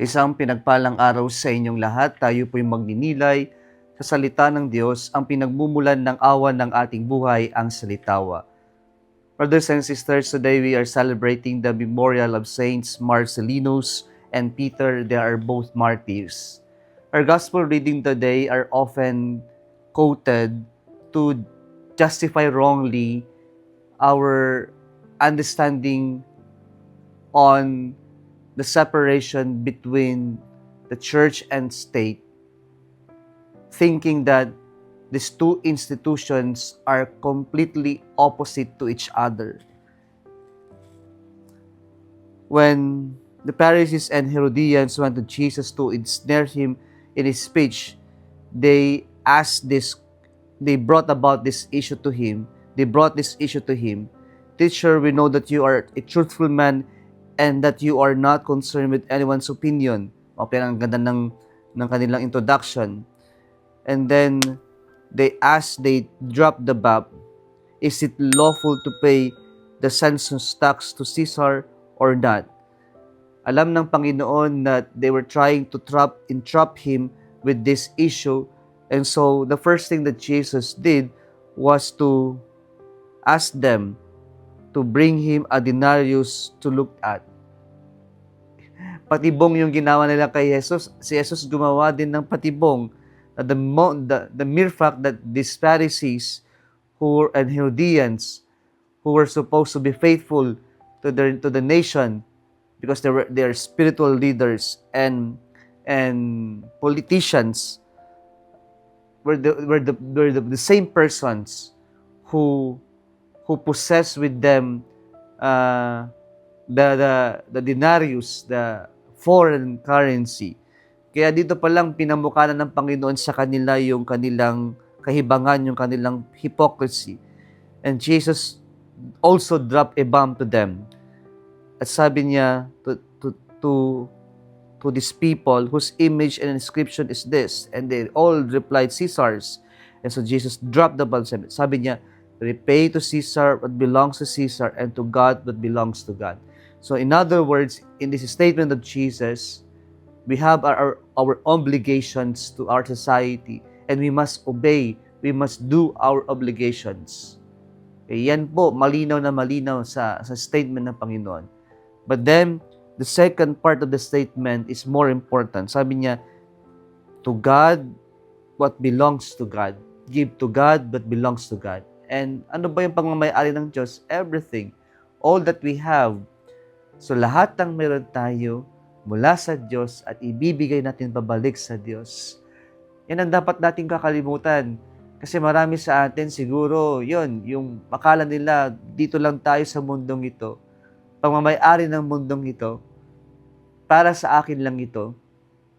Isang pinagpalang araw sa inyong lahat. Tayo po'y magninilay sa salita ng Diyos, ang pinagmumulan ng awan ng ating buhay, ang salitawa. Brothers and sisters, today we are celebrating the memorial of Saints Marcellinus and Peter. They are both martyrs. Our gospel reading today are often quoted to justify wrongly our understanding on the separation between the church and state, thinking that these two institutions are completely opposite to each other. When the Pharisees and Herodians wanted Jesus to ensnare him in his speech, they brought this issue to him. Teacher, we know that you are a truthful man and that you are not concerned with anyone's opinion. Okay, ang ganda ng kanilang introduction. And then they dropped the bomb. Is it lawful to pay the census tax to Caesar or not? Alam ng Panginoon that they were trying to entrap him with this issue. And so the first thing that Jesus did was to ask them to bring him a denarius to look at. Patibong yung ginawa nila kay Jesus. Si Jesus gumawa din ng patibong. The mere fact that these Pharisees and Herodians who were supposed to be faithful to the nation because they are spiritual leaders and politicians were the same persons who possess with them the denarius, the foreign currency. Kaya dito pa lang pinamukha na ng Panginoon sa kanila yung kanilang kahibangan, yung kanilang hypocrisy. And Jesus also dropped a bomb to them. At sabi niya to these people whose image and inscription is this, and they all replied, Caesar's. And so Jesus dropped the bomb. Sabi niya, repay to Caesar what belongs to Caesar and to God what belongs to God. So in other words, in this statement of Jesus, we have our obligations to our society and we must obey, we must do our obligations. Yan po, malinaw na malinaw sa statement ng Panginoon. But then, the second part of the statement is more important. Sabi niya, to God, what belongs to God. Give to God what belongs to God. And ano ba yung pagmamayari ng Diyos? Everything. All that we have. So lahat ng meron tayo mula sa Diyos at ibibigay natin pabalik sa Diyos. Yan ang dapat nating kakalimutan. Kasi marami sa atin siguro, yung akala nila, dito lang tayo sa mundong ito. Pagmamayari ng mundong ito, para sa akin lang ito.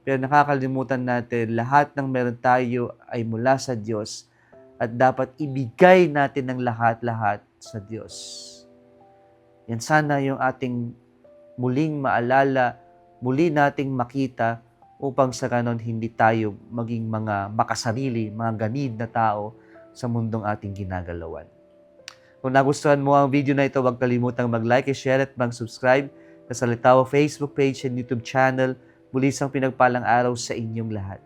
Pero nakakalimutan natin, lahat ng meron tayo ay mula sa Diyos at dapat ibigay natin ng lahat-lahat sa Diyos. Yan sana yung ating muling maalala, muli nating makita upang sa ganon hindi tayo maging mga makasarili, mga ganid na tao sa mundong ating ginagalawan. Kung nagustuhan mo ang video na ito, huwag kalimutang mag-like, share at mag-subscribe sa Salitawa Facebook page and YouTube channel. Muli isang pinagpalang araw sa inyong lahat.